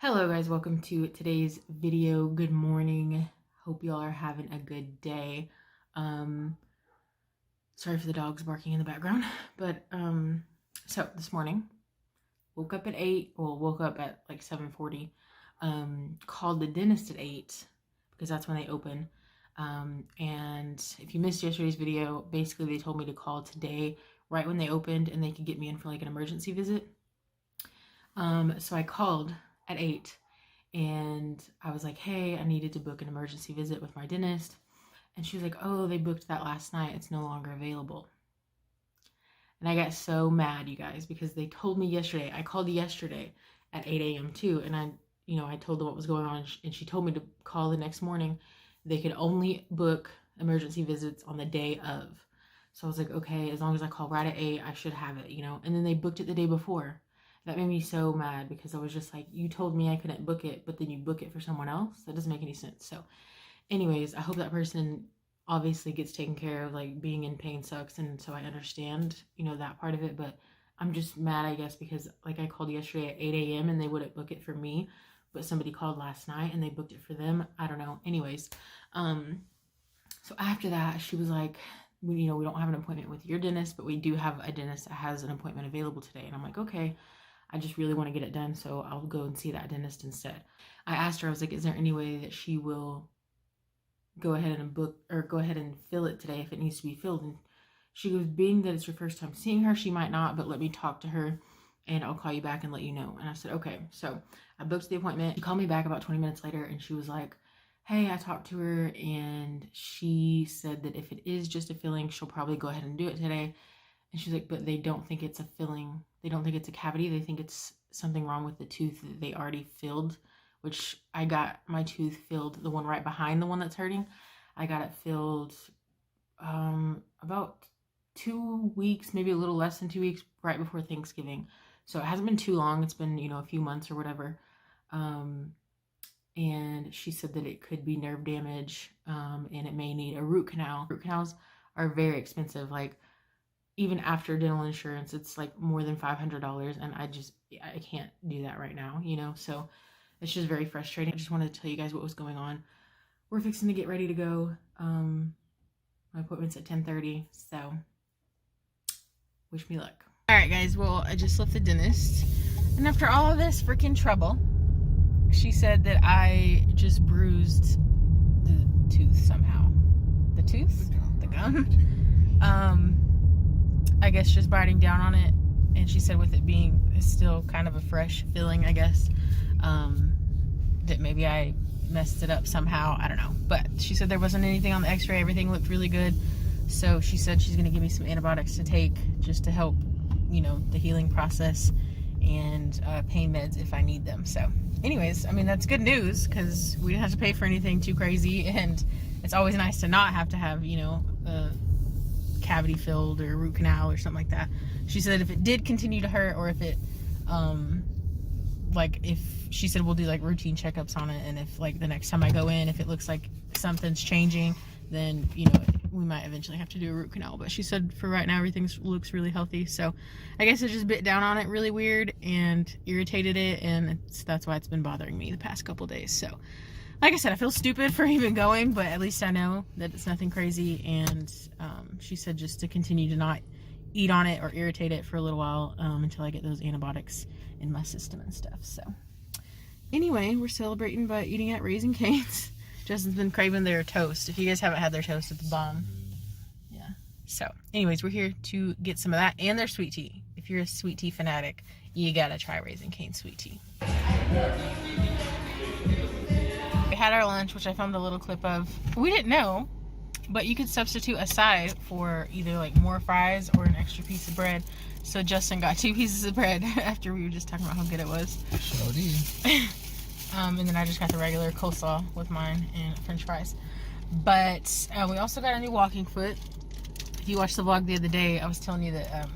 Hello guys, welcome to today's video. Good morning. Hope y'all are having a good day. Sorry for the dogs barking in the background, but so this morning woke up at 8, well woke up at like 7:40. Called the dentist at 8 because that's when they open. And if you missed yesterday's video, basically they told me to call today right when they opened and they could get me in for like an emergency visit. So I called at 8 and I was like, hey, I needed to book an emergency visit with my dentist. And she was like, oh, they booked that last night. It's no longer available. And I got so mad, you guys, because they told me yesterday. I called yesterday at 8 a.m. too. And I told them what was going on. And she told me to call the next morning. They could only book emergency visits on the day of. So I was like, okay, as long as I call right at 8, I should have it, And then they booked it the day before. That made me so mad because I was just like, you told me I couldn't book it, but then you book it for someone else? That doesn't make any sense. So anyways, I hope that person obviously gets taken care of. Like, being in pain sucks, and so I understand, that part of it, but I'm just mad, I guess, because like I called yesterday at 8 a.m. and they wouldn't book it for me, but somebody called last night and they booked it for them. I don't know. Anyways, so after that, she was like, we don't have an appointment with your dentist, but we do have a dentist that has an appointment available today. And I'm like, okay, I just really want to get it done, so I'll go and see that dentist instead. I asked her, I was like, is there any way that she will go ahead and book or go ahead and fill it today if it needs to be filled? And she goes, being that it's your first time seeing her, she might not, but let me talk to her and I'll call you back and let you know. And I said, okay. So I booked the appointment. She called me back about 20 minutes later and she was like, hey, I talked to her and she said that if it is just a filling, she'll probably go ahead and do it today. And she's like, but they don't think it's a filling. They don't think it's a cavity. They think it's something wrong with the tooth that they already filled, which I got my tooth filled, the one right behind the one that's hurting. I got it filled about 2 weeks, maybe a little less than 2 weeks, right before Thanksgiving. So it hasn't been too long. It's been, a few months or whatever. And she said that it could be nerve damage, and it may need a root canal. Root canals are very expensive. Like, even after dental insurance, it's like more than $500, and I can't do that right now, so it's just very frustrating. I just wanted to tell you guys what was going on. We're fixing to get ready to go. My appointment's at 10:30, so wish me luck. All right, guys, well, I just left the dentist, and after all of this freaking trouble, she said that I just bruised the tooth somehow. The tooth? The gum? I guess just biting down on it, and she said with it being still kind of a fresh filling, I guess, that maybe I messed it up somehow. I don't know, but she said there wasn't anything on the x-ray. Everything looked really good, so she said she's gonna give me some antibiotics to take just to help, the healing process, and pain meds if I need them. So anyways, I mean, that's good news because we didn't have to pay for anything too crazy, and it's always nice to not have to have, cavity filled or root canal or something like that. She said if it did continue to hurt, or if it she said we'll do like routine checkups on it, and if like the next time I go in, if it looks like something's changing, then we might eventually have to do a root canal. But she said for right now everything looks really healthy. So I guess it just bit down on it really weird and irritated it, and that's why it's been bothering me the past couple days. So like I said, I feel stupid for even going, but at least I know that it's nothing crazy. And she said just to continue to not eat on it or irritate it for a little while until I get those antibiotics in my system and stuff. So anyway, we're celebrating by eating at Raising Cane's. Justin's been craving their toast. If you guys haven't had their toast, it's bomb. Yeah. So anyways, we're here to get some of that and their sweet tea. If you're a sweet tea fanatic, you gotta try Raising Cane's sweet tea. We had our lunch, which I filmed a little clip of. We didn't know, but you could substitute a side for either like more fries or an extra piece of bread. So Justin got 2 pieces of bread after we were just talking about how good it was. Sure did. And then I just got the regular coleslaw with mine and french fries. But we also got a new walking foot. If you watched the vlog the other day, I was telling you that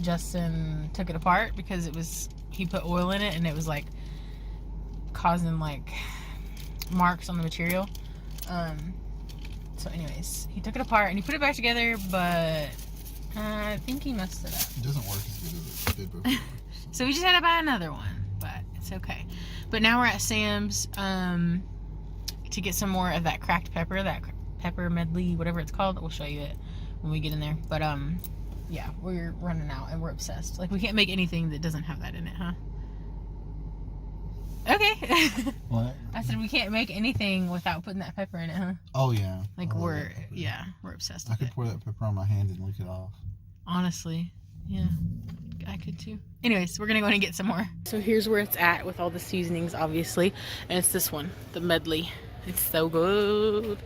Justin took it apart because he put oil in it and it was like causing like marks on the material. So anyways, he took it apart and he put it back together, but I think he messed it up. It doesn't work as good as it did before. So we just had to buy another one, but it's okay. But now we're at Sam's to get some more of that cracked pepper, that pepper medley, whatever it's called. We'll show you it when we get in there. But yeah, we're running out and we're obsessed. Like, we can't make anything that doesn't have that in it, huh? Okay. What? I said we can't make anything without putting that pepper in it, huh? Oh yeah. Like, I love we're that pepper. yeah, we're obsessed I with could it. pour that pepper on my hand and lick it off. Honestly, yeah, I could too. Anyways, we're gonna go in and get some more. So here's where it's at with all the seasonings, obviously, and it's this one, the medley. It's so good.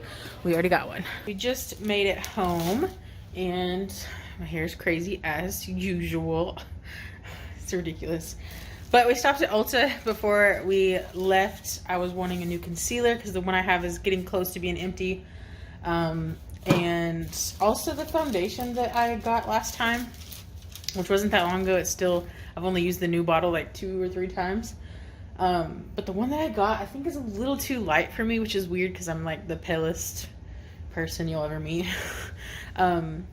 We already got one. We just made it home, and my hair's crazy as usual. It's ridiculous. But we stopped at Ulta before we left. I was wanting a new concealer because the one I have is getting close to being empty. And also the foundation that I got last time, which wasn't that long ago. It's still, I've only used the new bottle like 2 or 3 times. But the one that I got, I think is a little too light for me, which is weird because I'm like the palest person you'll ever meet. And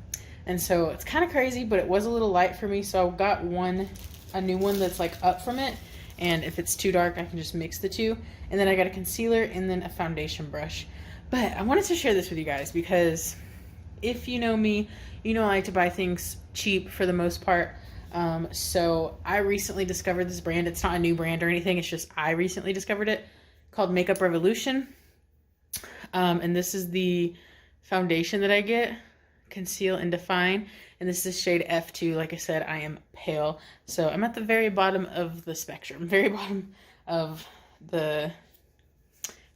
so it's kind of crazy, but it was a little light for me. So I got a new one that's like up from it. And if it's too dark, I can just mix the two. And then I got a concealer and then a foundation brush. But I wanted to share this with you guys because if you know me, you know I like to buy things cheap for the most part. So I recently discovered this brand. It's not a new brand or anything. It's just I recently discovered it, called Makeup Revolution. And this is the foundation that I get, Conceal and Define. And this is shade F2. Like I said, I am pale. So I'm at the very bottom of the spectrum, very bottom of the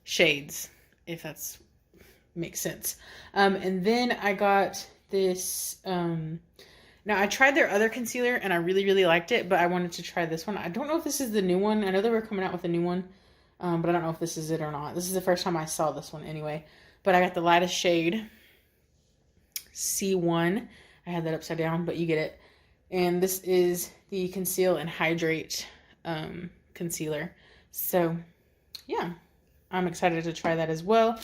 shades, if that's makes sense. And then I got this, now I tried their other concealer and I really, really liked it, but I wanted to try this one. I don't know if this is the new one. I know they were coming out with a new one, but I don't know if this is it or not. This is the first time I saw this one anyway. But I got the lightest shade, C1. I had that upside down, but you get it. And this is the Conceal and Hydrate concealer. So yeah, I'm excited to try that as well.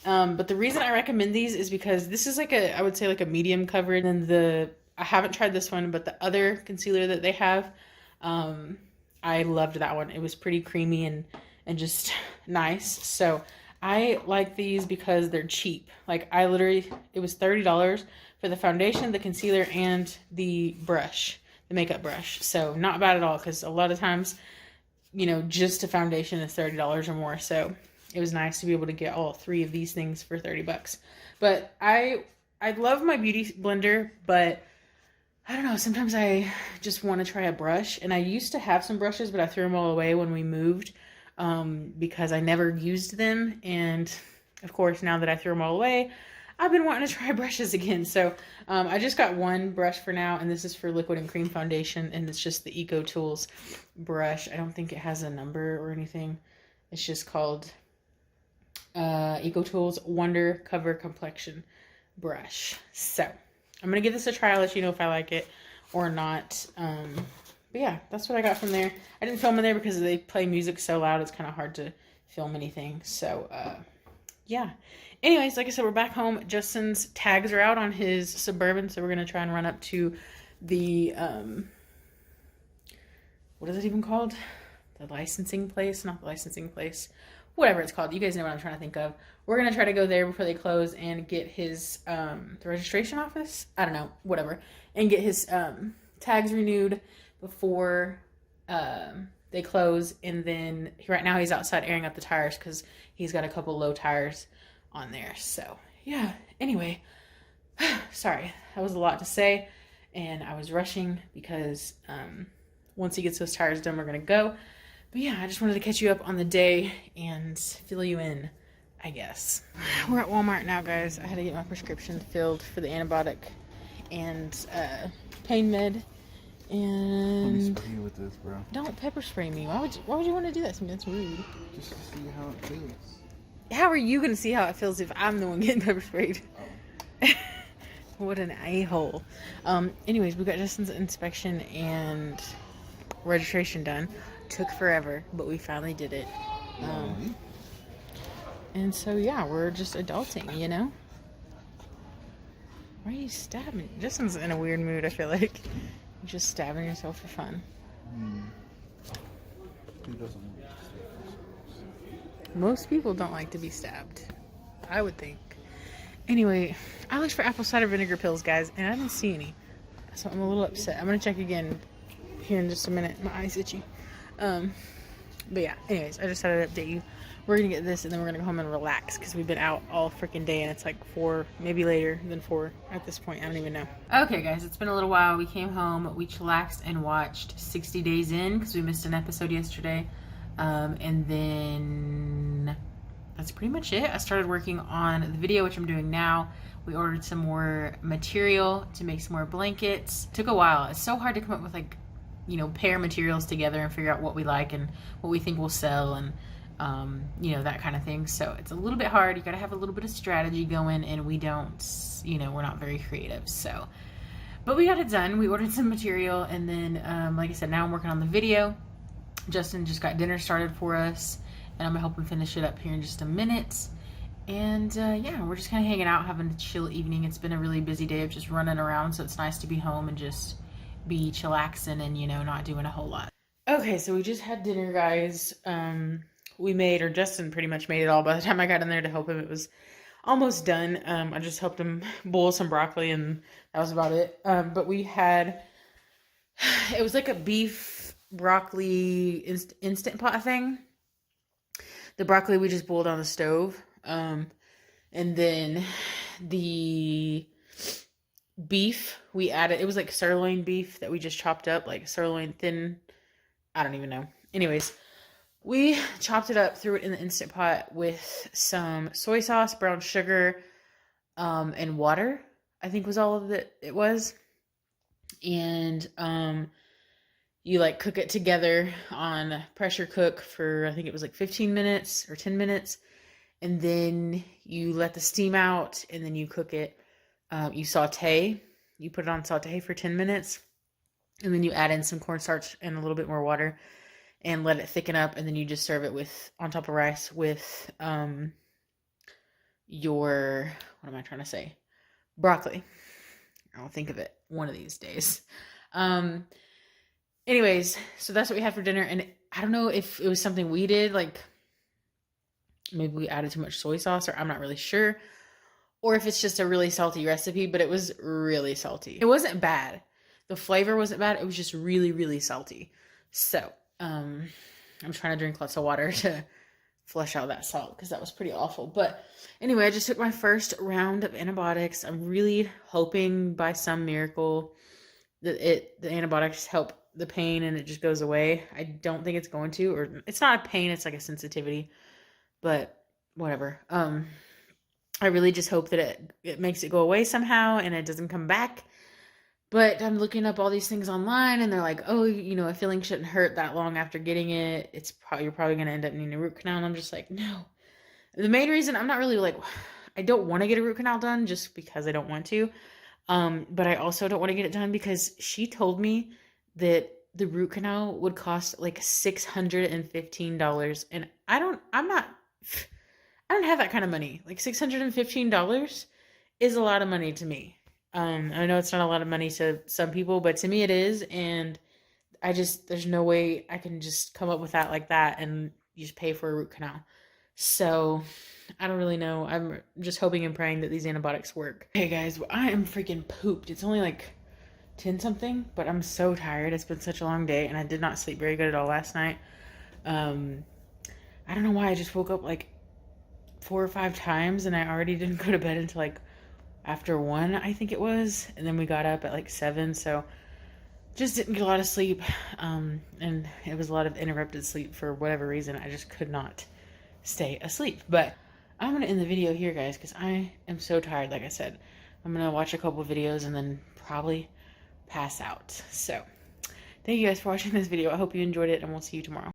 But the reason I recommend these is because this is like I would say like a medium coverage. And I haven't tried this one, but the other concealer that they have, I loved that one. It was pretty creamy and just nice. So I like these because they're cheap. Like it was $30 for the foundation, the concealer, and the brush, the makeup brush. So not bad at all, because a lot of times, you know, just a foundation is $30 or more. So it was nice to be able to get all 3 of these things for 30 bucks. But I love my beauty blender, but I don't know, sometimes I just want to try a brush. And I used to have some brushes, but I threw them all away when we moved because I never used them. And of course, now that I threw them all away, I've been wanting to try brushes again. So I just got one brush for now, and this is for liquid and cream foundation, and it's just the Eco Tools brush. I don't think it has a number or anything. It's just called Eco Tools Wonder Cover Complexion Brush. So I'm gonna give this a try. I'll let you know if I like it or not. But yeah, that's what I got from there. I didn't film in there because they play music so loud. It's kind of hard to film anything. So yeah. Anyways, like I said, we're back home. Justin's tags are out on his Suburban, so we're gonna try and run up to the what is it even called? The licensing place? Not the licensing place. Whatever it's called. You guys know what I'm trying to think of. We're going to try to go there before they close and get his, the registration office? I don't know. Whatever. And get his tags renewed before they close. And then right now he's outside airing up the tires because he's got a couple low tires on there. So yeah. Anyway. Sorry. That was a lot to say. And I was rushing because once he gets those tires done, we're going to go. But yeah, I just wanted to catch you up on the day and fill you in, I guess. We're at Walmart now, guys. I had to get my prescription filled for the antibiotic and pain med. And Let me spray you with this, bro. Don't pepper spray me. Why would you want to do that to me? That's rude. Just to see how it feels. How are you going to see how it feels if I'm the one getting pepper sprayed? Oh. What an a-hole. Anyways, we got Justin's inspection and registration done. Took forever, but we finally did it. And so yeah, we're just adulting, you know? Why are you stabbing? Justin's in a weird mood, I feel like. You're just stabbing yourself for fun. Who doesn't want to? Most people don't like to be stabbed, I would think. Anyway, I looked for apple cider vinegar pills, guys, and I didn't see any. So I'm a little upset. I'm going to check again here in just a minute. My eye's itchy. But yeah, anyways, I just thought I'd update you. We're going to get this, and then we're going to go home and relax, because we've been out all freaking day, and it's like 4, maybe later than 4 at this point. I don't even know. Okay, guys, it's been a little while. We came home, we chillaxed and watched 60 Days In, because we missed an episode yesterday. And then that's pretty much it. I started working on the video, which I'm doing now. We ordered some more material to make some more blankets. It took a while. It's so hard to come up with, like, you know, pair materials together and figure out what we like and what we think will sell and you know, that kind of thing. So it's a little bit hard. You got to have a little bit of strategy going, and we don't, you know, we're not very creative. So, but we got it done. We ordered some material, and then like I said, now I'm working on the video. Justin just got dinner started for us, and I'm gonna help him finish it up here in just a minute. And yeah, we're just kind of hanging out, having a chill evening. It's been a really busy day of just running around, so it's nice to be home and just be chillaxing and, you know, not doing a whole lot. Okay, so we just had dinner, guys. We made, or Justin pretty much made it all. By the time I got in there to help him, it was almost done. I just helped him boil some broccoli, and that was about it. But we had, it was like a beef broccoli instant pot thing. The broccoli we just boiled on the stove. And then the beef we added, it was like sirloin beef that we just chopped up, like sirloin thin, I don't even know. Anyways, we chopped it up, threw it in the Instant Pot with some soy sauce, brown sugar, and water, I think was all of it was. And you like cook it together on pressure cook for, I think it was like 15 minutes or 10 minutes. And then you let the steam out, and then you cook it. You saute. You put it on saute for 10 minutes. And then you add in some cornstarch and a little bit more water and let it thicken up. And then you just serve it with, on top of rice with your, what am I trying to say? Broccoli. I'll think of it one of these days. Anyways, so that's what we had for dinner. And I don't know if it was something we did, like maybe we added too much soy sauce, or I'm not really sure. Or if it's just a really salty recipe, but it was really salty. It wasn't bad. The flavor wasn't bad. It was just really, really salty. So, I'm trying to drink lots of water to flush out that salt, because that was pretty awful. But anyway, I just took my first round of antibiotics. I'm really hoping by some miracle that the antibiotics help the pain and it just goes away. I don't think it's going to, or it's not a pain, it's like a sensitivity, but whatever. I really just hope that it makes it go away somehow and it doesn't come back. But I'm looking up all these things online, and they're like, oh, you know, a feeling shouldn't hurt that long after getting it. You're probably going to end up needing a root canal. And I'm just like, no. The main reason I'm not really like, I don't want to get a root canal done just because I don't want to. But I also don't want to get it done because she told me that the root canal would cost like $615. And I don't have that kind of money. Like $615 is a lot of money to me. I know it's not a lot of money to some people, but to me it is. And there's no way I can just come up with that like that and just pay for a root canal. So I don't really know. I'm just hoping and praying that these antibiotics work. Hey guys, I am freaking pooped. It's only like 10 something, but I'm so tired. It's been such a long day, and I did not sleep very good at all last night. I don't know why I just woke up like 4 or 5 times, and I already didn't go to bed until like after 1, I think it was. And then we got up at like 7, so just didn't get a lot of sleep. And it was a lot of interrupted sleep for whatever reason. I just could not stay asleep. But I'm going to end the video here, guys, because I am so tired. Like I said, I'm going to watch a couple videos and then probably pass out. So thank you guys for watching this video. I hope you enjoyed it, and we'll see you tomorrow.